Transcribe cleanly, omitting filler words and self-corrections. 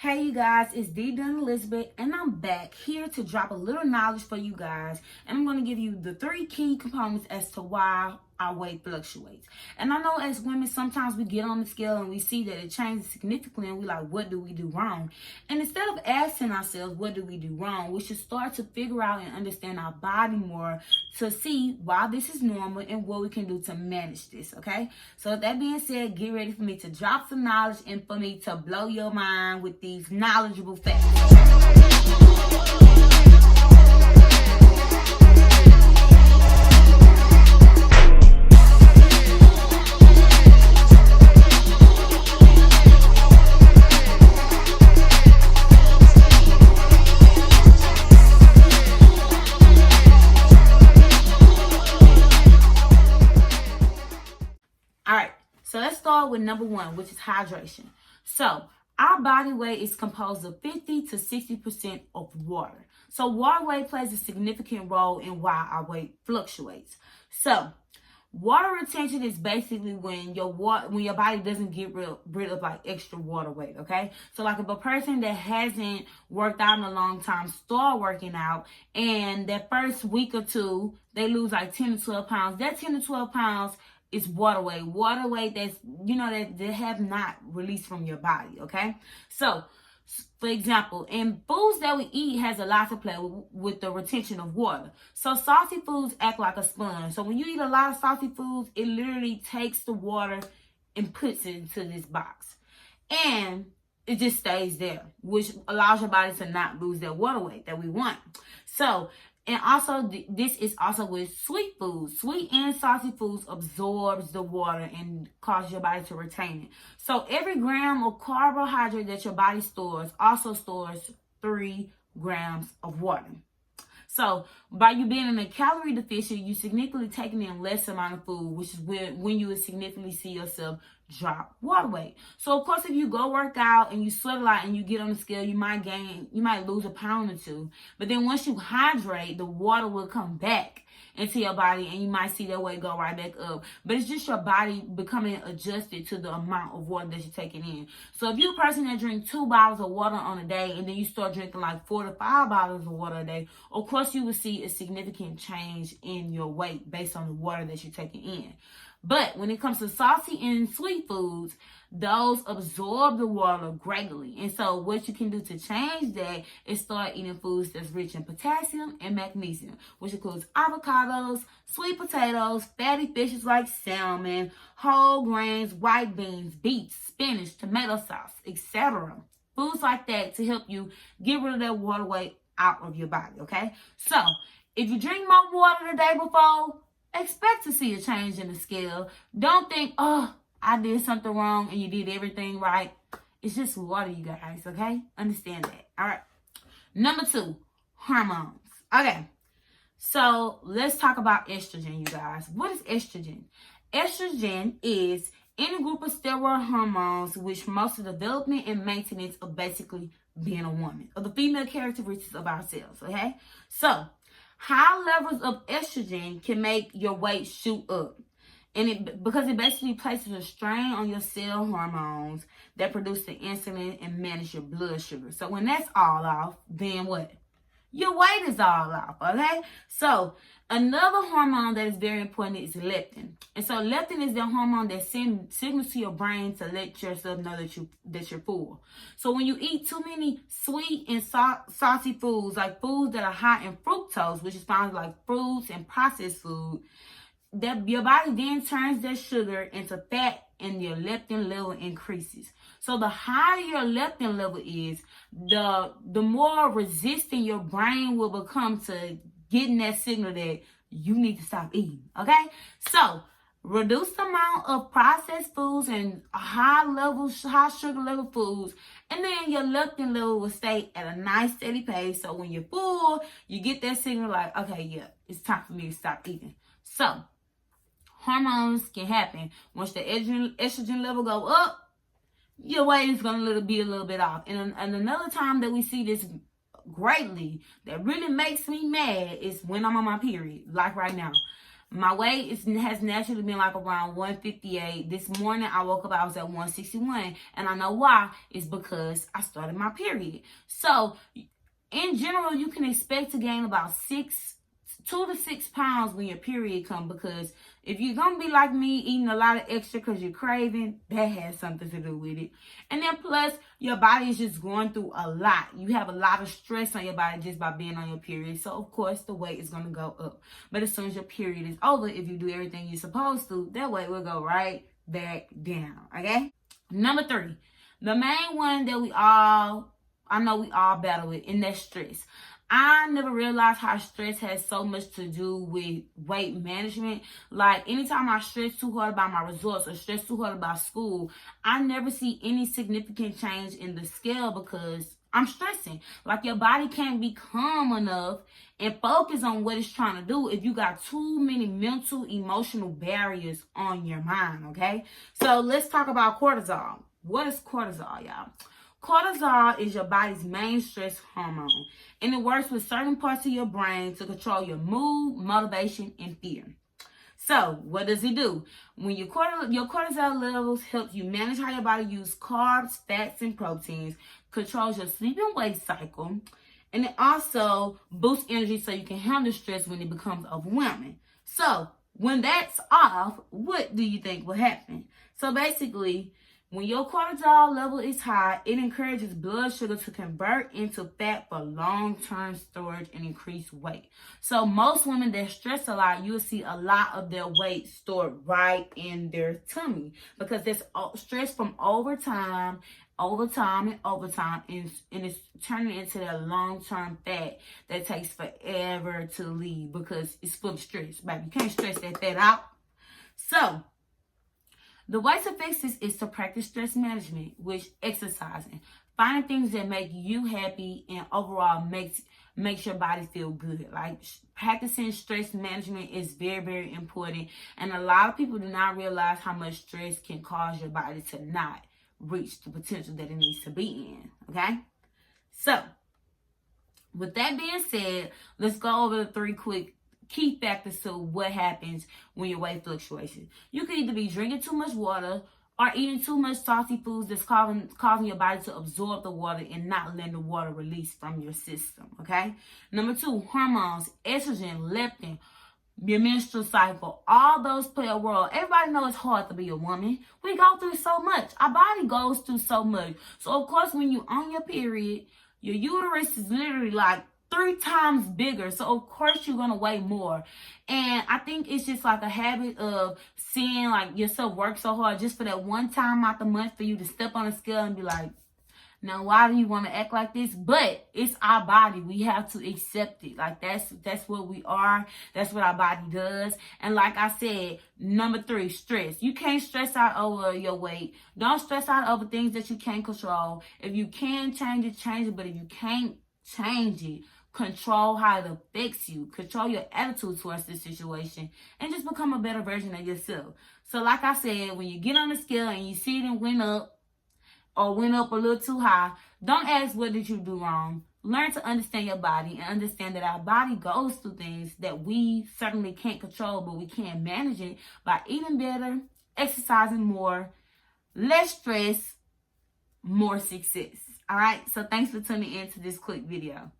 Hey you guys, it's D Dunn Elizabeth, and I'm back here to drop a little knowledge for you guys. And I'm going to give you the 3 key components as to why our weight fluctuates. And I know as women, sometimes we get on the scale and we see that it changes significantly, and we like, what do we do wrong? And instead of asking ourselves, what do we do wrong? We should start to figure out and understand our body more to see why this is normal and what we can do to manage this, okay? So with that being said, get ready for me to drop some knowledge and for me to blow your mind with these knowledgeable facts. All right, so let's start with number 1, which is hydration. So our body weight is composed of 50 to 60% of water. So water weight plays a significant role in why our weight fluctuates. So water retention is basically when your body doesn't get rid of like extra water weight, okay? So like if a person that hasn't worked out in a long time start working out, and that first week or two they lose like 10 to 12 pounds, that 10 to 12 pounds is water weight that's, that have not released from your body, okay? So, for example, in foods that we eat has a lot to play with the retention of water. So salty foods act like a sponge. So when you eat a lot of salty foods, it literally takes the water and puts it into this box. And it just stays there, which allows your body to not lose that water weight that we want. So, and also, this is also with sweet foods. Sweet and salty foods absorbs the water and causes your body to retain it. So every gram of carbohydrate that your body stores also stores 3 grams of water. So by you being in a calorie deficit, you significantly taking in less amount of food, which is when you would significantly see yourself drop water weight. So of course, if you go work out and you sweat a lot and you get on the scale, you might lose a pound or 2. But then once you hydrate, the water will come back into your body and you might see that weight go right back up. But it's just your body becoming adjusted to the amount of water that you're taking in. So if you're a person that drinks 2 bottles of water on a day and then you start drinking like 4 to 5 bottles of water a day, of course you will see a significant change in your weight based on the water that you're taking in. But when it comes to salty and sweet foods, those absorb the water greatly. And so what you can do to change that is start eating foods that's rich in potassium and magnesium, which includes avocados, sweet potatoes, fatty fishes like salmon, whole grains, white beans, beets, spinach, tomato sauce, etc. Foods like that to help you get rid of that water weight out of your body, okay? So if you drink more water the day before, expect to see a change in the scale. Don't think, oh, I did something wrong and you did everything right. It's just water, you guys, okay? Understand that. All right. Number 2, hormones. Okay. So let's talk about estrogen, you guys. What is estrogen? Estrogen is any group of steroid hormones which promotes the development and maintenance of basically being a woman, of the female characteristics of ourselves, okay? So high levels of estrogen can make your weight shoot up. And because it basically places a strain on your cell hormones that produce the insulin and manage your blood sugar. So when that's all off, then what? Your weight is all off, okay? So another hormone that is very important is leptin. And so leptin is the hormone that sends signals to your brain to let yourself know that you're full. So when you eat too many sweet and salty foods, like foods that are high in fructose, which is found like fruits and processed food, that your body then turns that sugar into fat and your leptin level increases. So the higher your leptin level is, the more resistant your brain will become to getting that signal that you need to stop eating, okay? So reduce the amount of processed foods and high sugar level foods, and then your leptin level will stay at a nice steady pace. So when you're full, you get that signal like, okay, yeah, it's time for me to stop eating. So hormones can happen. Once the estrogen level go up, your weight is going to be a little bit off. And another time that we see this greatly that really makes me mad is when I'm on my period, like right now. My weight has naturally been like around 158. This morning I woke up, I was at 161. And I know why. It's because I started my period. So in general, you can expect to gain about 2 to 6 pounds when your period comes, because if you're going to be like me, eating a lot of extra because you're craving, that has something to do with it. And then plus, your body is just going through a lot. You have a lot of stress on your body just by being on your period. So, of course, the weight is going to go up. But as soon as your period is over, if you do everything you're supposed to, that weight will go right back down, okay? Number 3, the main one that I know we all battle with, and that's stress. I never realized how stress has so much to do with weight management. Like, anytime I stress too hard about my results or stress too hard about school, I never see any significant change in the scale because I'm stressing. Like, your body can't be calm enough and focus on what it's trying to do if you got too many mental, emotional barriers on your mind, okay? So let's talk about cortisol. What is cortisol, y'all? Cortisol is your body's main stress hormone, and it works with certain parts of your brain to control your mood, motivation, and fear. So, what does it do? When your cortisol levels help you manage how your body uses carbs, fats, and proteins, controls your sleep and wake cycle, and it also boosts energy so you can handle stress when it becomes overwhelming. So, when that's off, what do you think will happen? So, basically, when your cortisol level is high, it encourages blood sugar to convert into fat for long-term storage and increased weight. So most women that stress a lot, you'll see a lot of their weight stored right in their tummy, because there's stress from overtime, and it's turning into that long-term fat that takes forever to leave because it's full of stress. Baby, you can't stress that fat out. So the way to fix this is to practice stress management, which exercising, finding things that make you happy and overall makes your body feel good. Like, practicing stress management is very, very important. And a lot of people do not realize how much stress can cause your body to not reach the potential that it needs to be in. Okay? So, with that being said, let's go over the 3 quick key factors to what happens when your weight fluctuates. You could either be drinking too much water or eating too much salty foods that's causing your body to absorb the water and not letting the water release from your system, okay? Number 2, hormones, estrogen, leptin, your menstrual cycle, all those play a role. Everybody knows it's hard to be a woman. We go through so much. Our body goes through so much. So, of course, when you're on your period, your uterus is literally like 3 times bigger. So, of course, you're going to weigh more. And I think it's just like a habit of seeing like yourself work so hard just for that one time out the month for you to step on a scale and be like, now, why do you want to act like this? But it's our body. We have to accept it. Like, that's what we are. That's what our body does. And like I said, number 3, stress. You can't stress out over your weight. Don't stress out over things that you can't control. If you can change it, change it. But if you can't change it, control how it affects you. Control your attitude towards this situation. And just become a better version of yourself. So like I said, when you get on the scale and you see it went up, or went up a little too high, don't ask what did you do wrong. Learn to understand your body and understand that our body goes through things that we certainly can't control, but we can manage it by eating better, exercising more, less stress, more success. All right, so thanks for tuning in to this quick video.